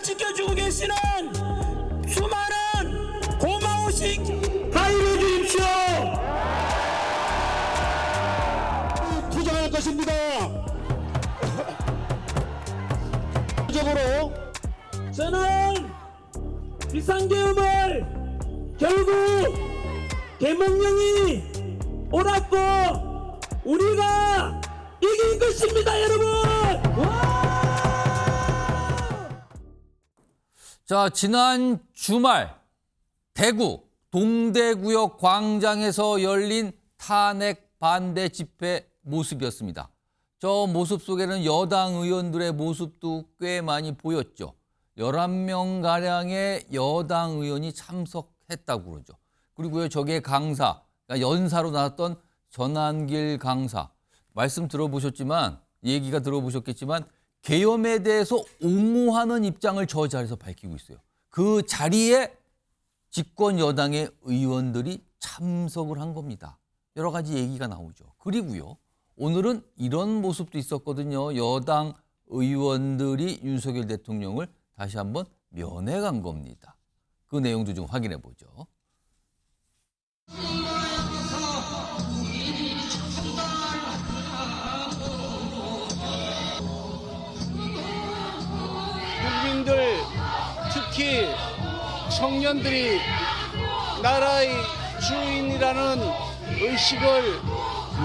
나라를 지켜주고 계시는 수많은 고마우신 가위를 주십시오. 투쟁할 것입니다. 적으로 저는 비상계엄을 결국 계몽령이 옳았고 우리가 이길 것입니다, 여러분. 자, 지난 주말 대구 동대구역 광장에서 열린 탄핵 반대 집회 모습이었습니다. 저 모습 속에는 여당 의원들의 모습도 꽤 많이 보였죠. 11명가량의 여당 의원이 참석했다고 그러죠. 그리고요, 저게 강사, 그러니까 연사로 나왔던 전한길 강사. 말씀 들어보셨지만, 얘기가 들어보셨겠지만 계엄에 대해서 옹호하는 입장을 저 자리에서 밝히고 있어요. 그 자리에 집권 여당의 의원들이 참석을 한 겁니다. 여러 가지 얘기가 나오죠. 그리고요, 오늘은 이런 모습도 있었거든요. 여당 의원들이 윤석열 대통령을 다시 한번 면회 간 겁니다. 그 내용도 좀 확인해 보죠. 국민들, 특히 청년들이 나라의 주인이라는 의식을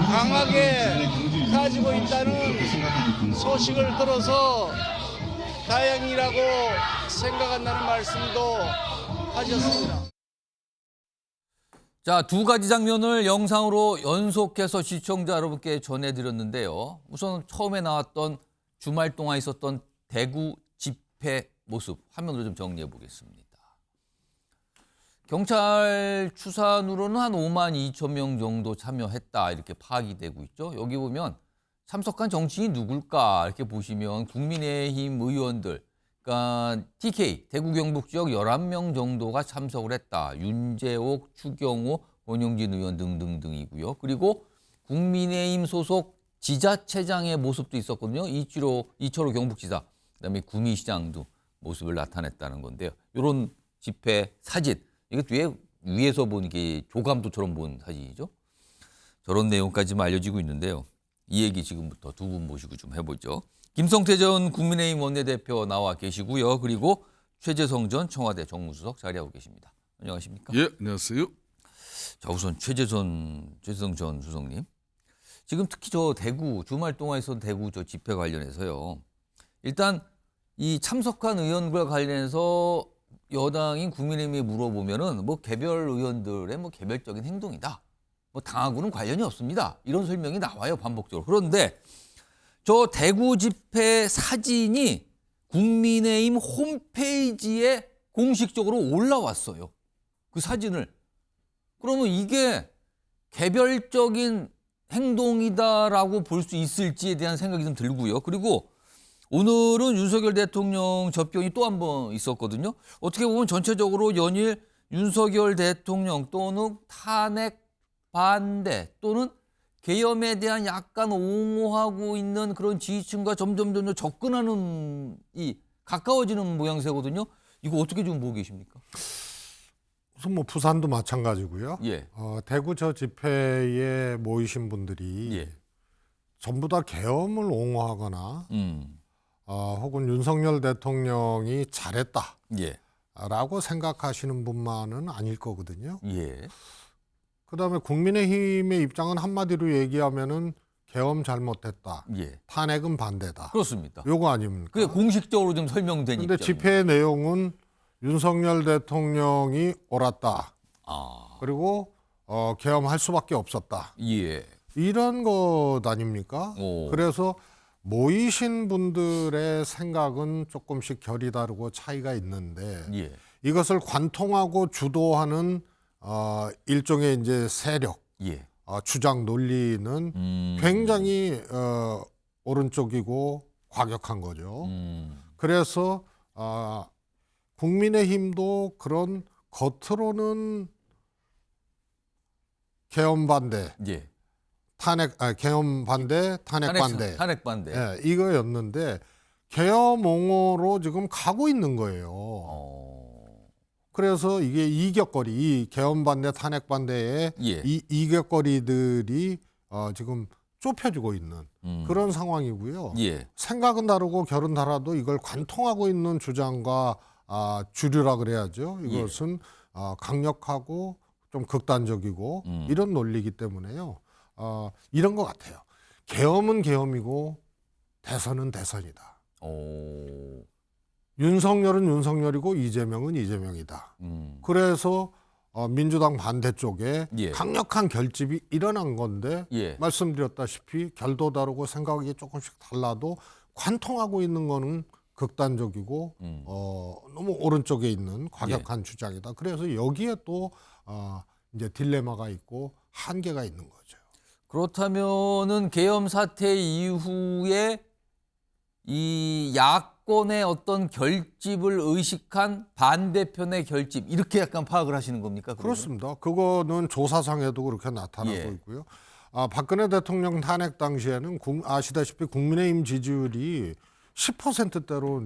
강하게 가지고 있다는 소식을 들어서 다행이라고 생각한다는 말씀도 하셨습니다. 자, 두 가지 장면을 영상으로 연속해서 시청자 여러분께 전해드렸는데요. 우선 처음에 나왔던 주말 동안 있었던 대구 집회 모습 화면으로 좀 정리해 보겠습니다. 경찰 추산으로는 한 5만 2천 명 정도 참여했다 이렇게 파악이 되고 있죠. 여기 보면 참석한 정치인이 누굴까 이렇게 보시면 국민의힘 의원들, 그러니까 TK 대구 경북 지역 11명 정도가 참석을 했다. 윤재옥, 추경호, 권영진 의원 등등등이고요. 그리고 국민의힘 소속 지자체장의 모습도 있었거든요. 이철호 경북지사, 그다음에 구미시장도 모습을 나타냈다는 건데요. 이런 집회 사진, 이게 위에서 본 이게 조감도처럼 본 사진이죠. 저런 내용까지만 알려지고 있는데요. 이 얘기 지금부터 두 분 모시고 좀 해보죠. 김성태 전 국민의힘 원내대표 나와 계시고요. 그리고 최재성 전 청와대 정무수석 자리하고 계십니다. 안녕하십니까? 예, 안녕하세요. 자, 우선 최재성 전 수석님. 지금 특히 저 대구 주말 동안 있었던 대구 저 집회 관련해서요. 일단 이 참석한 의원과 관련해서 여당인 국민의힘이 물어보면은 뭐 개별 의원들의 뭐 개별적인 행동이다. 뭐 당하고는 관련이 없습니다. 이런 설명이 나와요, 반복적으로. 그런데 저 대구 집회 사진이 국민의힘 홈페이지에 공식적으로 올라왔어요. 그 사진을. 그러면 이게 개별적인 행동이다라고 볼 수 있을지에 대한 생각이 좀 들고요. 그리고 오늘은 윤석열 대통령 접견이 또 한 번 있었거든요. 어떻게 보면 전체적으로 연일 윤석열 대통령 또는 탄핵 반대 또는 계엄에 대한 약간 옹호하고 있는 그런 지지층과 점점 접근하는 가까워지는 모양새거든요. 이거 어떻게 좀 보고 계십니까? 우선 뭐 부산도 마찬가지고요. 예. 대구 저 집회에 모이신 분들이 예. 전부 다 계엄을 옹호하거나 혹은 윤석열 대통령이 잘했다. 예. 라고 생각하시는 분만은 아닐 거거든요. 예. 그다음에 국민의힘의 입장은 한마디로 얘기하면은 계엄 잘못했다. 예. 탄핵은 반대다. 그렇습니다. 요거 아닙니까? 그게 공식적으로 좀 설명된 근데 입장이에요. 집회의 내용은 윤석열 대통령이 옳았다. 아. 그리고 계엄할 수밖에 없었다. 예. 이런 것 아닙니까? 오. 그래서 모이신 분들의 생각은 조금씩 결이 다르고 차이가 있는데 예. 이것을 관통하고 주도하는 일종의 이제 세력, 예. 주장 논리는 굉장히 오른쪽이고 과격한 거죠. 그래서 국민의힘도 그런 겉으로는 계엄 반대, 예. 계엄 반대, 탄핵 반대, 탄핵 반대. 예, 이거였는데 계엄옹호로 지금 가고 있는 거예요. 그래서 이게 이격거리, 이 계엄 반대, 탄핵 반대의 예. 이 이격거리들이 지금 좁혀지고 있는 그런 상황이고요. 예. 생각은 다르고 결은 달라도 이걸 관통하고 있는 주장과 주류라 그래야죠. 이것은 강력하고 좀 극단적이고 이런 논리이기 때문에요. 이런 것 같아요. 계엄은 계엄이고 대선은 대선이다. 오. 윤석열은 윤석열이고 이재명은 이재명이다. 그래서 민주당 반대쪽에 예. 강력한 결집이 일어난 건데 예. 말씀드렸다시피 결도 다르고 생각이 조금씩 달라도 관통하고 있는 거는 극단적이고 너무 오른쪽에 있는 과격한 주장이다. 그래서 여기에 또 이제 딜레마가 있고 한계가 있는 거죠. 그렇다면은 계엄 사태 이후에 이 야권의 어떤 결집을 의식한 반대편의 결집 이렇게 약간 파악을 하시는 겁니까? 그러면? 그렇습니다. 그거는 조사상에도 그렇게 나타나고 예. 있고요. 박근혜 대통령 탄핵 당시에는 아시다시피 국민의힘 지지율이 10%대로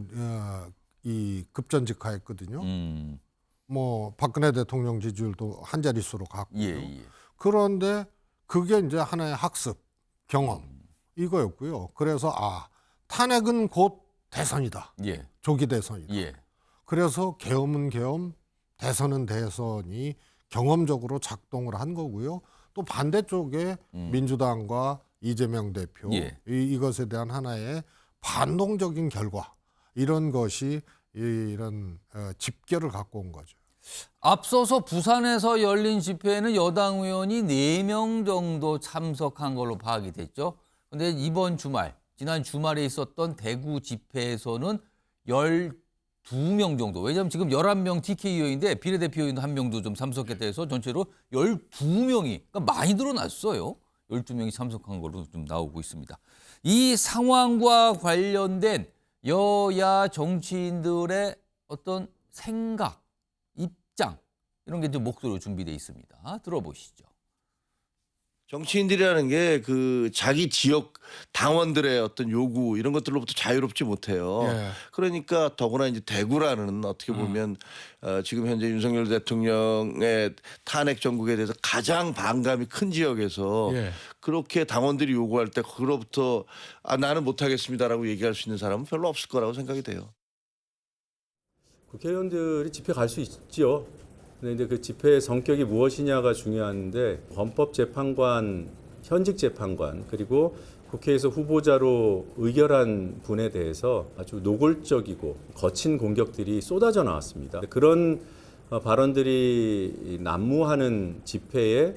이 급전직하했거든요. 뭐 박근혜 대통령 지지율도 한 자릿수로 갔고요. 예. 그런데 그게 이제 하나의 학습, 경험 이거였고요. 그래서 탄핵은 곧 대선이다. 예. 조기 대선이다. 예. 그래서 계엄은 계엄, 대선은 대선이 경험적으로 작동을 한 거고요. 또 반대쪽에 민주당과 이재명 대표 예. 이것에 대한 하나의 반동적인 결과 이런 것이 이런 집결을 갖고 온 거죠. 앞서서 부산에서 열린 집회에는 여당 의원이 4명 정도 참석한 걸로 파악이 됐죠. 그런데 이번 주말, 지난 주말에 있었던 대구 집회에서는 12명 정도. 왜냐하면 지금 11명 TK 의원인데 비례대표 의원도 1명도 좀 참석했다 해서 전체로 12명이, 그러니까 많이 늘어났어요. 12명이 참석한 걸로 좀 나오고 있습니다. 이 상황과 관련된 여야 정치인들의 어떤 생각, 입장 이런 게 좀 목소리로 준비되어 있습니다. 들어보시죠. 정치인들이라는 게 그 자기 지역 당원들의 어떤 요구 이런 것들로부터 자유롭지 못해요. 그러니까 더구나 이제 대구라는 어떻게 보면 지금 현재 윤석열 대통령의 탄핵 정국에 대해서 가장 반감이 큰 지역에서 그렇게 당원들이 요구할 때 그로부터 나는 못하겠습니다라고 얘기할 수 있는 사람은 별로 없을 거라고 생각이 돼요. 국회의원들이 집회 갈 수 있죠. 근데 이제 그 집회의 성격이 무엇이냐가 중요한데 헌법재판관, 현직 재판관 그리고 국회에서 후보자로 의결한 분에 대해서 아주 노골적이고 거친 공격들이 쏟아져 나왔습니다. 그런 발언들이 난무하는 집회에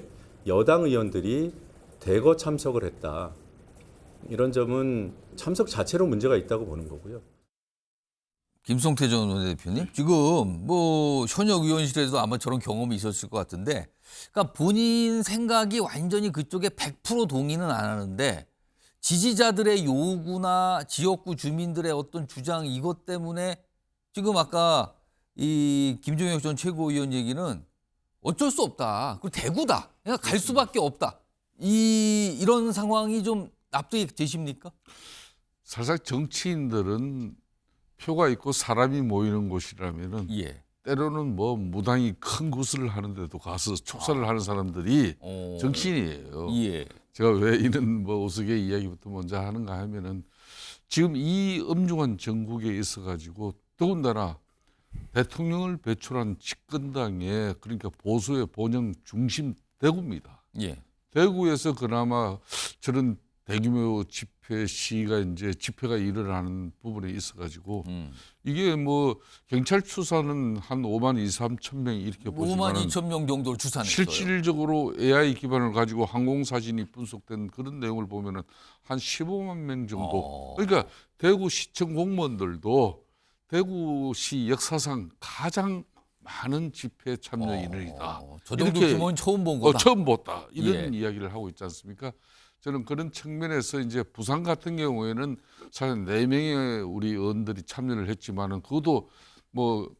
여당 의원들이 대거 참석을 했다. 이런 점은 참석 자체로 문제가 있다고 보는 거고요. 김성태 전 원내대표님, 지금 뭐 현역 의원실에서 아마 저런 경험이 있었을 것 같은데, 그러니까 본인 생각이 완전히 그쪽에 100% 동의는 안 하는데 지지자들의 요구나 지역구 주민들의 어떤 주장 이것 때문에 지금 아까 이 김종혁 전 최고위원 얘기는 어쩔 수 없다. 그리고 대구다. 그러니까 갈 수밖에 없다. 이런 상황이 좀 납득이 되십니까? 사실 정치인들은 표가 있고 사람이 모이는 곳이라면은 때로는 뭐 무당이 큰 구슬을 하는데도 가서 축사를 하는 사람들이 정치인이에요. 제가 왜 이런 뭐 우스개 이야기부터 먼저 하는가 하면은 지금 이 엄중한 정국에 있어가지고 더군다나 대통령을 배출한 집권당의 그러니까 보수의 본영 중심 대구입니다. 대구에서 그나마 저런 대규모 집회 시위가 이제 집회가 일어나는 부분에 있어가지고 이게 뭐 경찰 추산은 한 5만 2, 3천 명 이렇게 5만 보지만 2천 명 정도를 추산했어요. 실질적으로 AI 기반을 가지고 항공사진이 분석된 그런 내용을 보면은 한 15만 명 정도. 그러니까 대구시청 공무원들도 대구시 역사상 가장 많은 집회 참여인이다. 저 정도 규모는 처음 본 거다. 처음 봤다. 이런 이야기를 하고 있지 않습니까? 저는 그런 측면에서 이제 부산 같은 경우에는 사실 4명의 우리 의원들이 참여를 했지만은 그것도 뭐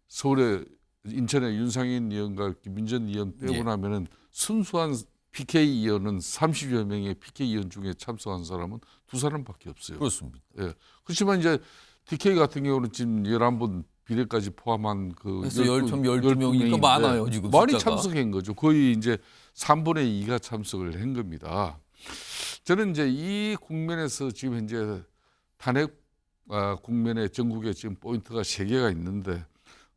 서울에 인천의 윤상인 의원과 김민전 의원 빼고 나면은 순수한 PK 의원은 30여 명의 PK 의원 중에 참석한 사람은 2사람밖에 없어요. 그렇습니다. 예. 그렇지만 이제 DK 같은 경우는 지금 11분 비례까지 포함한 그 그래서 12명이니까 많아요, 지금 많이 숫자가. 참석한 거죠. 거의 이제 3분의 2가 참석을 한 겁니다. 저는 이제 이 국면에서 지금 현재 탄핵 국면에 전국에 지금 포인트가 3개가 있는데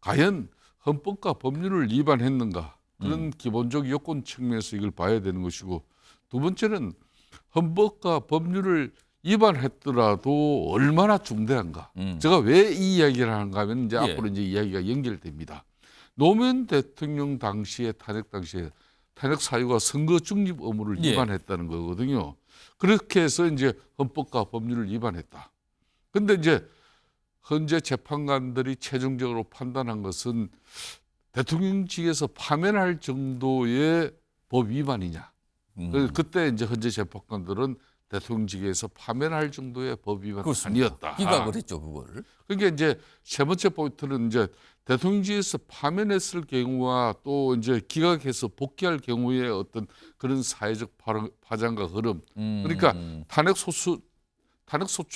과연 헌법과 법률을 위반했는가 그런 기본적 요건 측면에서 이걸 봐야 되는 것이고, 두 번째는 헌법과 법률을 위반했더라도 얼마나 중대한가. 제가 왜 이 이야기를 하는가 하면 이제 예. 앞으로 이제 이야기가 연결됩니다. 노무현 대통령 당시에 탄핵 사유가 선거 중립 의무를 예. 위반했다는 거거든요. 그렇게 해서 이제 헌법과 법률을 위반했다. 근데 이제 현재 재판관들이 최종적으로 판단한 것은 대통령직에서 파면할 정도의 법 위반이냐. 그때 이제 현재 재판관들은 대통령직에서 파면할 정도의 법 위반이 아니었다. 기각을 했죠, 그거를. 그러니까 이제 세 번째 포인트는 이제 대통령직에서 파면했을 경우와 또 이제 기각해서 복귀할 경우에 어떤 그런 사회적 파장과 흐름. 그러니까 탄핵 소추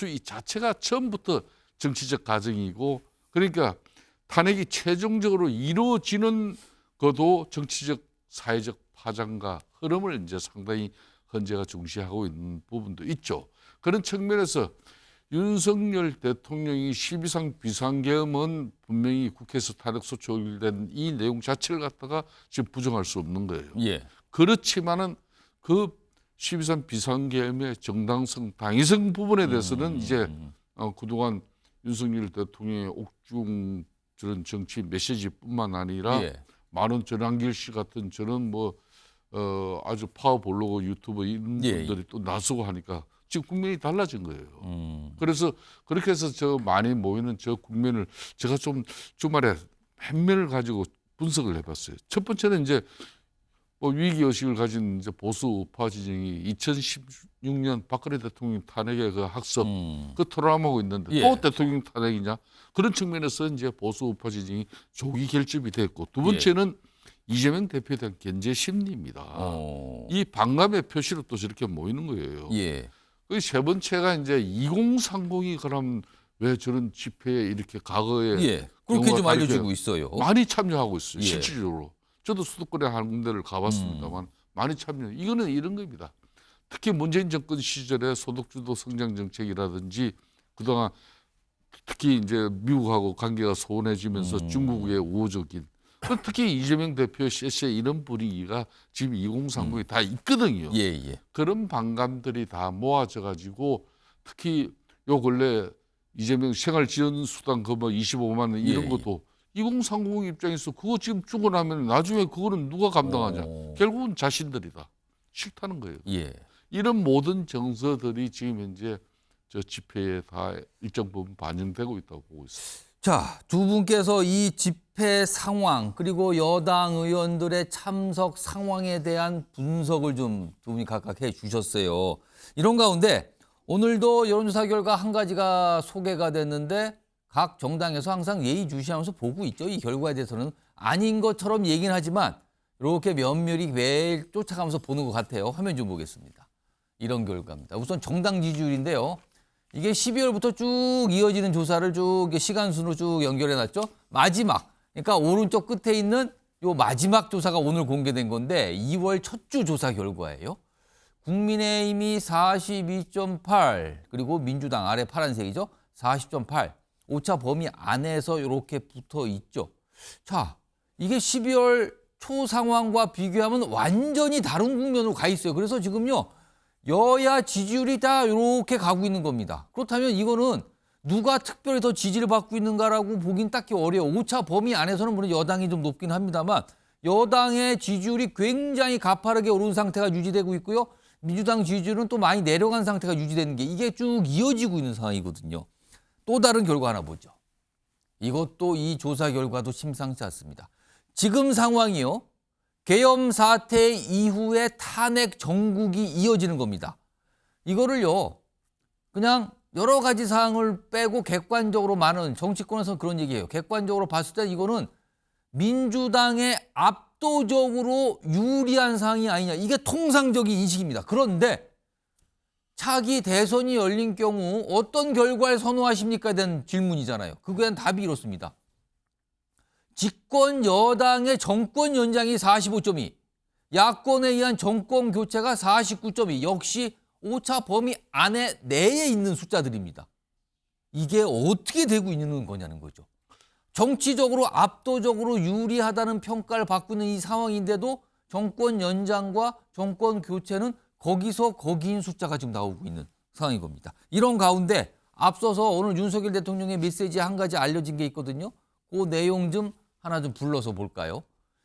이 자체가 처음부터 정치적 과정이고, 그러니까 탄핵이 최종적으로 이루어지는 것도 정치적 사회적 파장과 흐름을 이제 상당히 헌재가 중시하고 있는 부분도 있죠. 그런 측면에서 윤석열 대통령이 12상 비상계엄은 분명히 국회에서 탄핵소추 의결된 이 내용 자체를 갖다가 지금 부정할 수 없는 거예요. 예. 그렇지만은 그 12상 비상계엄의 정당성, 당위성 부분에 대해서는 이제 그동안 윤석열 대통령의 옥중 저런 정치 메시지뿐만 아니라 예. 많은 전한길 씨 같은 저런 아주 파워블로거 유튜버 이런 예. 분들이 또 나서고 하니까 지금 국면이 달라진 거예요. 그래서 그렇게 해서 저 많이 모이는 저 국면을 제가 좀 주말에 팬면을 가지고 분석을 해봤어요. 첫 번째는 이제 위기 의식을 가진 이제 보수 우파 진영이 2016년 박근혜 대통령 탄핵의 그 학습 그 트라우마고 있는데 예. 또 대통령 탄핵이냐, 그런 측면에서 이제 보수 우파 진영이 조기 결집이 됐고, 두 번째는 이재명 대표에 대한 견제 심리입니다. 이 반감의 표시로 또 저렇게 모이는 거예요. 예. 그 세 번째가 이제 2030이 그럼 왜 저런 집회에 이렇게 과거에 예. 그렇게 경우가 좀 다르게 알려지고 있어요. 많이 참여하고 있어요. 예. 실질적으로. 저도 수도권에 한 군데를 가봤습니다만 많이 참여. 이거는 이런 겁니다. 특히 문재인 정권 시절에 소득주도 성장 정책이라든지 그동안 특히 이제 미국하고 관계가 소원해지면서 중국의 우호적인, 특히 이재명 대표 셰셰 이런 분위기가 지금 2030에 다 있거든요. 예, 예. 그런 반감들이 다 모아져 가지고 특히 요 근래 이재명 생활지원수당 그뭐 25만 원 이런 예, 것도 2030 입장에서 그거 지금 주고 나면 나중에 그거는 누가 감당하냐. 결국은 자신들이다. 싫다는 거예요. 예. 이런 모든 정서들이 지금 현재 저 집회에 다 일정 부분 반영되고 있다고 보고 있습니다. 자, 두 분께서 이 집회 상황 그리고 여당 의원들의 참석 상황에 대한 분석을 좀 두 분이 각각 해 주셨어요. 이런 가운데 오늘도 여론조사 결과 한 가지가 소개가 됐는데 각 정당에서 항상 예의주시하면서 보고 있죠. 이 결과에 대해서는 아닌 것처럼 얘기는 하지만 이렇게 면밀히 매일 쫓아가면서 보는 것 같아요. 화면 좀 보겠습니다. 이런 결과입니다. 우선 정당 지지율인데요. 이게 12월부터 쭉 이어지는 조사를 쭉 시간순으로 쭉 연결해놨죠. 마지막, 그러니까 오른쪽 끝에 있는 요 마지막 조사가 오늘 공개된 건데 2월 첫 주 조사 결과예요. 국민의힘이 42.8, 그리고 민주당 아래 파란색이죠. 40.8. 오차 범위 안에서 이렇게 붙어 있죠. 자, 이게 12월 초 상황과 비교하면 완전히 다른 국면으로 가 있어요. 그래서 지금요. 여야 지지율이 다 이렇게 가고 있는 겁니다. 그렇다면 이거는 누가 특별히 더 지지를 받고 있는가라고 보긴 딱히 어려워요. 오차 범위 안에서는 물론 여당이 좀 높긴 합니다만 여당의 지지율이 굉장히 가파르게 오른 상태가 유지되고 있고요. 민주당 지지율은 또 많이 내려간 상태가 유지되는 게 이게 쭉 이어지고 있는 상황이거든요. 또 다른 결과 하나 보죠. 이것도 이 조사 결과도 심상치 않습니다. 지금 상황이요. 계엄 사태 이후에 탄핵 정국이 이어지는 겁니다. 이거를요. 그냥 여러 가지 사항을 빼고 객관적으로 정치권에서 그런 얘기예요. 객관적으로 봤을 때 이거는 민주당의 압도적으로 유리한 상황이 아니냐. 이게 통상적인 인식입니다. 그런데 차기 대선이 열린 경우 어떤 결과를 선호하십니까? 된 질문이잖아요. 그거에 대한 답이 이렇습니다. 집권 여당의 정권 연장이 45.2, 야권에 의한 정권 교체가 49.2, 역시 오차 범위 안에 내에 있는 숫자들입니다. 이게 어떻게 되고 있는 거냐는 거죠. 정치적으로 압도적으로 유리하다는 평가를 받고 있는 이 상황인데도 정권 연장과 정권 교체는 거기서 거기인 숫자가 지금 나오고 있는 상황인 겁니다. 이런 가운데 앞서서 오늘 윤석열 대통령의 메시지에 한 가지 알려진 게 있거든요. 그 내용 좀 하나 좀 불러서 볼까요?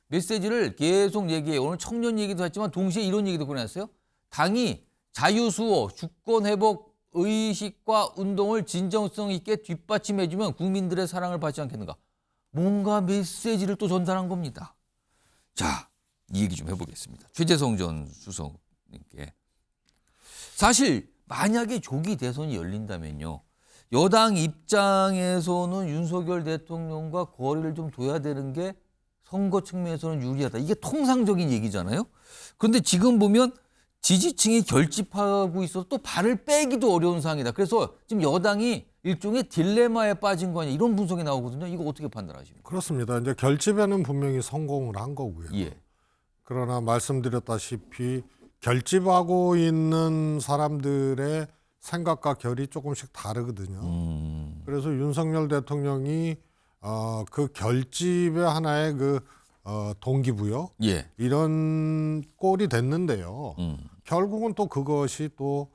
메시지를 계속 얘기해요. 오늘 청년 얘기도 했지만 동시에 이런 얘기도 꺼냈어요. 당이 자유수호, 주권회복 의식과 운동을 진정성 있게 뒷받침해주면 국민들의 사랑을 받지 않겠는가. 뭔가 메시지를 또 전달한 겁니다. 자, 이 얘기 좀 해보겠습니다. 최재성 전 수석님께. 사실 만약에 조기 대선이 열린다면요. 여당 입장에서는 윤석열 대통령과 거리를 좀 둬야 되는 게 선거 측면에서는 유리하다. 이게 통상적인 얘기잖아요. 그런데 지금 보면 지지층이 결집하고 있어서 또 발을 빼기도 어려운 상황이다. 그래서 지금 여당이 일종의 딜레마에 빠진 거 아니냐 이런 분석이 나오거든요. 이거 어떻게 판단하십니까? 그렇습니다. 이제 결집에는 분명히 성공을 한 거고요. 예. 그러나 말씀드렸다시피 결집하고 있는 사람들의 생각과 결이 조금씩 다르거든요. 그래서 윤석열 대통령이 그 결집의 하나의 그 동기부여 예. 이런 꼴이 됐는데요. 결국은 또 그것이 또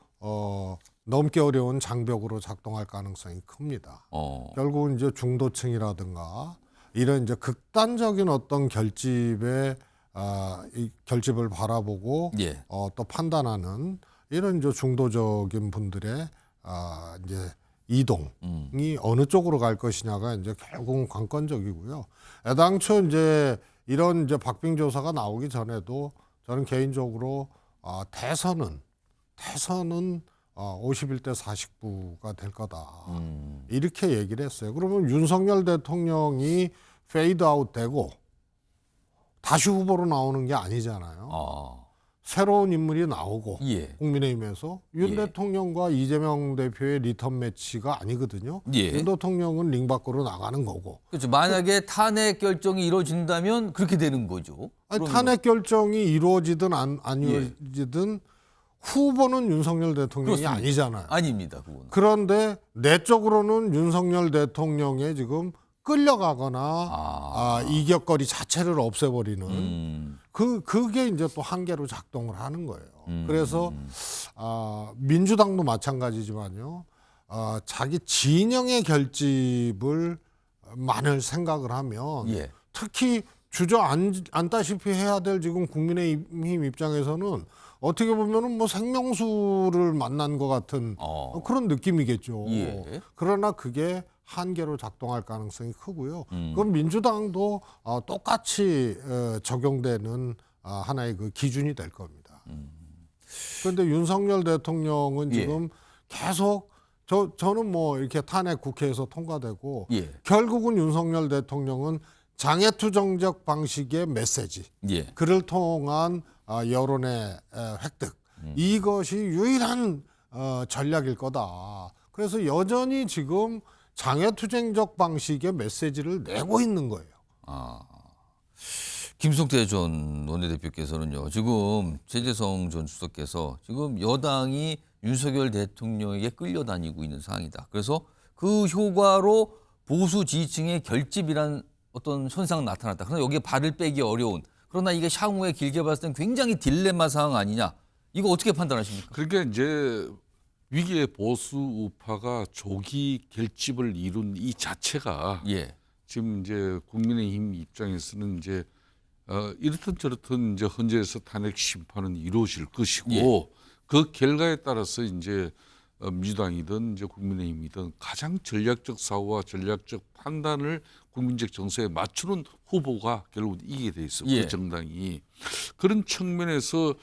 넘기 어려운 장벽으로 작동할 가능성이 큽니다. 결국은 이제 중도층이라든가 이런 이제 극단적인 어떤 결집의 이 결집을 바라보고 예. 또 판단하는 이런 이제 중도적인 분들의 이제 이동이 어느 쪽으로 갈 것이냐가 이제 결국은 관건적이고요. 애당초 이제 이런 이제 박빙 조사가 나오기 전에도 저는 개인적으로 대선은 51대 49가 될 거다. 이렇게 얘기를 했어요. 그러면 윤석열 대통령이 페이드아웃 되고 다시 후보로 나오는 게 아니잖아요. 새로운 인물이 나오고 예. 국민의힘에서 윤 예. 대통령과 이재명 대표의 리턴 매치가 아니거든요. 예. 윤 대통령은 링 밖으로 나가는 거고. 그렇죠. 만약에 탄핵 결정이 이루어진다면 그렇게 되는 거죠. 아니, 탄핵 결정이 이루어지든 안 이루어지든 후보는 윤석열 대통령이 그렇습니다. 아니잖아요. 아닙니다. 그거는. 그런데 내적으로는 윤석열 대통령의 지금 끌려가거나 이격거리 자체를 없애버리는 그게 이제 또 한계로 작동을 하는 거예요. 그래서 민주당도 마찬가지지만요. 자기 진영의 결집을 만일 생각을 하면 예. 특히 주저앉다시피 해야 될 지금 국민의힘 입장에서는 어떻게 보면은 뭐 생명수를 만난 것 같은 그런 느낌이겠죠. 예. 그러나 그게 한계로 작동할 가능성이 크고요. 그럼 민주당도 똑같이 적용되는 하나의 그 기준이 될 겁니다. 그런데 윤석열 대통령은 예. 지금 계속 저는 뭐 이렇게 탄핵 국회에서 통과되고 예. 결국은 윤석열 대통령은 장애투쟁적 방식의 메시지, 예. 그를 통한 여론의 획득, 이것이 유일한 전략일 거다. 그래서 여전히 지금 장애투쟁적 방식의 메시지를 내고 있는 거예요. 김성태 전 원내대표께서는요. 지금 최재성 전 수석께서 지금 여당이 윤석열 대통령에게 끌려다니고 있는 상황이다. 그래서 그 효과로 보수 지지층의 결집이란 어떤 현상 나타났다. 그러나 여기에 발을 빼기 어려운. 그러나 이게 향후에 길게 봤을 땐 굉장히 딜레마 상황 아니냐. 이거 어떻게 판단하십니까? 그러니까 이제 위기의 보수 우파가 조기 결집을 이룬 이 자체가 예. 지금 이제 국민의힘 입장에서는 이제 이렇든 저렇든 이제 헌재에서 탄핵 심판은 이루어질 것이고 예. 그 결과에 따라서 이제 민주당이든 이제 국민의힘이든 가장 전략적 사고와 전략적 판단을 국민적 정서에 맞추는 후보가 결국 이기게 돼 있어. 예. 그 정당이 그런 측면에서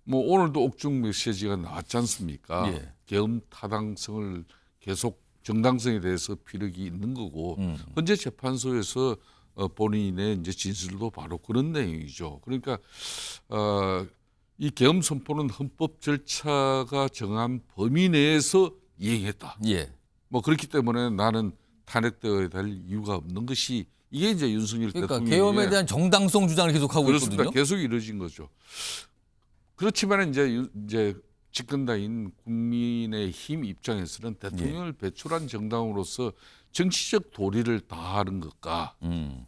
뭐 오늘도 옥중 메시지가 나왔지 않습니까? 예. 계엄 타당성을 계속 정당성에 대해서 피력이 있는 거고 현재 재판소에서 본인의 이제 진술도 바로 그런 내용이죠. 그러니까 이 계엄 선포는 헌법 절차가 정한 범위 내에서 이행했다. 예. 뭐 그렇기 때문에 나는 탄핵되어야 될 이유가 없는 것이 이게 이제 윤석열 그러니까 대통령의 계엄에 대한 정당성 주장을 계속하고 그렇습니다. 있거든요. 계속 이루어진 거죠. 그렇지만 이제 집권당인 국민의힘 입장에서는 대통령을 배출한 정당으로서 정치적 도리를 다하는 것과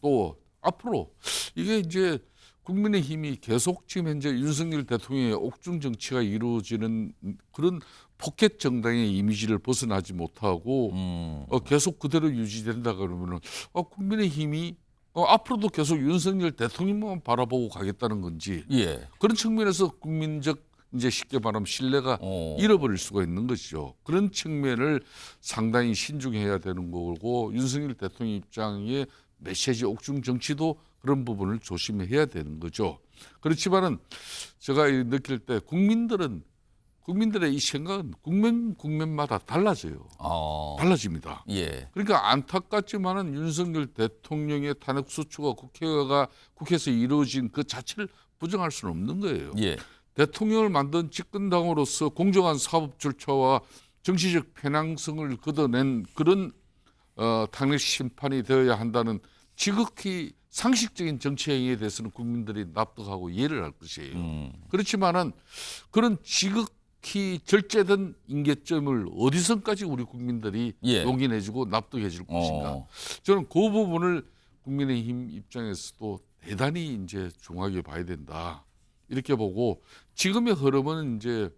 또 앞으로 이게 이제 국민의힘이 계속 지금 현재 윤석열 대통령의 옥중 정치가 이루어지는 그런 포켓 정당의 이미지를 벗어나지 못하고 계속 그대로 유지된다 그러면은 국민의힘이 앞으로도 계속 윤석열 대통령만 바라보고 가겠다는 건지 예. 그런 측면에서 국민적 이제 쉽게 말하면 신뢰가 잃어버릴 수가 있는 것이죠. 그런 측면을 상당히 신중해야 되는 거고 윤석열 대통령 입장의 메시지 옥중 정치도 그런 부분을 조심해야 되는 거죠. 그렇지만은 제가 느낄 때 국민들의 이 생각은 국면마다 달라져요. 달라집니다. 예. 그러니까 안타깝지만은 윤석열 대통령의 탄핵 소추가 국회에서 이루어진 그 자체를 부정할 수는 없는 거예요. 예. 대통령을 만든 집권당으로서 공정한 사법 절차와 정치적 편향성을 걷어낸 그런 탄핵 심판이 되어야 한다는 지극히 상식적인 정치 행위에 대해서는 국민들이 납득하고 이해를 할 것이에요. 그렇지만은 그런 지극히 절제된 임계점을 어디선까지 우리 국민들이 예. 용인해주고 납득해 줄 것인가. 저는 그 부분을 국민의힘 입장에서도 대단히 이제 중하게 봐야 된다. 이렇게 보고 지금의 흐름은 이제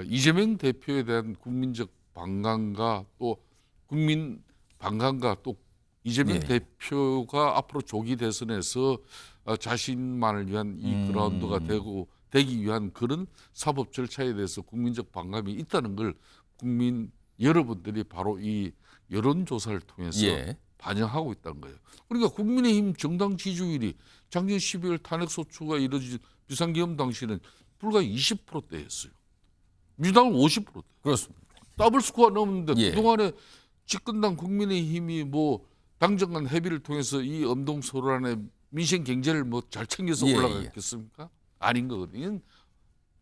이재명 대표에 대한 국민적 반감과 또 국민 반감과 또 이재명 예. 대표가 앞으로 조기 대선에서 자신만을 위한 이 그라운드가 되기 위한 그런 사법 절차에 대해서 국민적 반감이 있다는 걸 국민 여러분들이 바로 이 여론조사를 통해서 예. 반영하고 있다는 거예요. 그러니까 국민의힘 정당 지지율이 작년 12월 탄핵소추가 이루어진 비상계엄 당시에는 불과 20%대였어요. 민주당은 50%대. 그렇습니다. 더블 스코어 넘었는데 예. 그동안에 집권당 국민의힘이 뭐 당정 간 협의를 통해서 이 엄동소란의 민생 경제를 뭐 잘 챙겨서 예, 올라가겠습니까? 아닌 거거든요.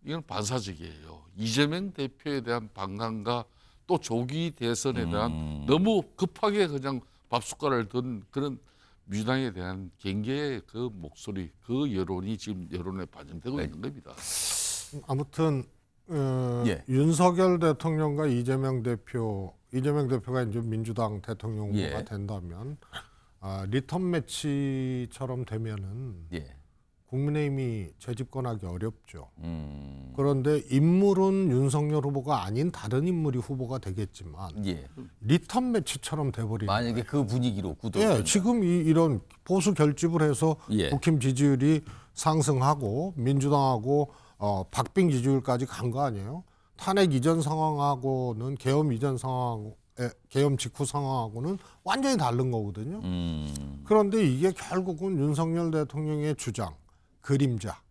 이건 반사적이에요. 이재명 대표에 대한 반감과 또 조기 대선에 대한 너무 급하게 그냥 밥숟가락을 든 그런 민주당에 대한 경계의 그 목소리, 그 여론이 지금 여론에 반영되고 있는 겁니다. 아무튼 예. 윤석열 대통령과 이재명 대표가 이제 민주당 대통령 후보가 예. 된다면 리턴 매치처럼 되면은 예. 국민의힘이 재집권하기 어렵죠. 그런데 인물은 윤석열 후보가 아닌 다른 인물이 후보가 되겠지만 예. 리턴 매치처럼 돼버리는 만약에 그 분위기로 구도. 예, 지금 이런 보수 결집을 해서 예. 국힘 지지율이 상승하고 민주당하고 박빙 지지율까지 간 거 아니에요? 탄핵 이전 상황하고는 계엄 이전 상황, 계엄 직후 상황하고는 완전히 다른 거거든요. 그런데 이게 결국은 윤석열 대통령의 주장, 그림자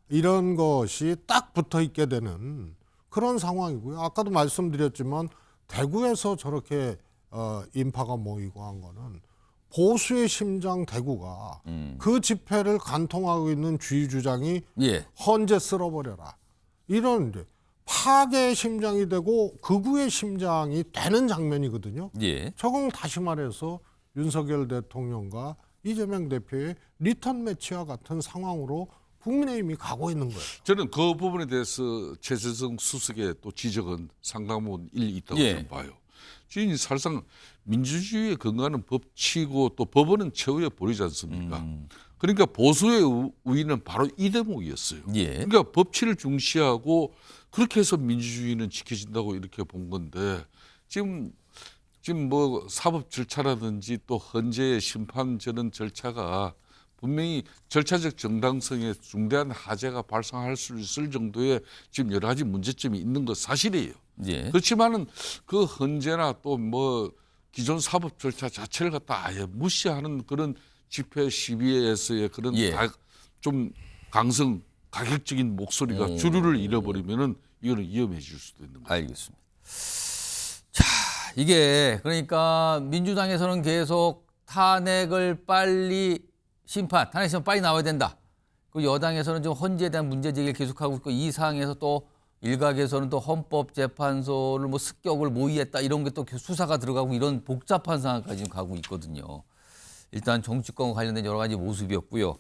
이런 것이 딱 붙어 있게 되는 그런 상황이고요. 아까도 말씀드렸지만 대구에서 저렇게 인파가 모이고 한 거는 보수의 심장 대구가 그 집회를 관통하고 있는 주의 주장이 예. 헌재 쓸어버려라. 이런 이제 파괴의 심장이 되고 극우의 심장이 되는 장면이거든요. 예. 저건 다시 말해서 윤석열 대통령과 이재명 대표의 리턴 매치와 같은 상황으로 국민의힘이 가고 있는 거예요. 저는 그 부분에 대해서 최재성 수석의 또 지적은 상당 부분 일리 있다고 예. 저는 봐요. 지금 사실상 민주주의에 근거하는 법치고 또 법원은 최후의 보리지 않습니까? 그러니까 보수의 우위는 바로 이 대목이었어요. 예. 그러니까 법치를 중시하고 그렇게 해서 민주주의는 지켜진다고 이렇게 본 건데 지금 뭐 사법 절차라든지 또 헌재의 심판 저런 절차가 분명히 절차적 정당성에 중대한 하재가 발생할 수 있을 정도의 지금 여러 가지 문제점이 있는 것 사실이에요. 예. 그렇지만은 그 헌재나 또 뭐 기존 사법 절차 자체를 갖다 아예 무시하는 그런 집회 시위에서의 그런 예. 좀 강성 가격적인 목소리가 주류를 잃어버리면은 이거는 위험해질 수도 있는 거죠. 알겠습니다. 자, 이게 그러니까 민주당에서는 계속 탄핵을 빨리 탄핵 심판 빨리 나와야 된다. 그 여당에서는 좀 헌재에 대한 문제 제기를 계속하고 있고 이 사항에서 또 일각에서는 또 헌법재판소를 뭐 습격을 모의했다 이런 게 또 수사가 들어가고 이런 복잡한 상황까지 가고 있거든요. 일단 정치권과 관련된 여러 가지 모습이었고요.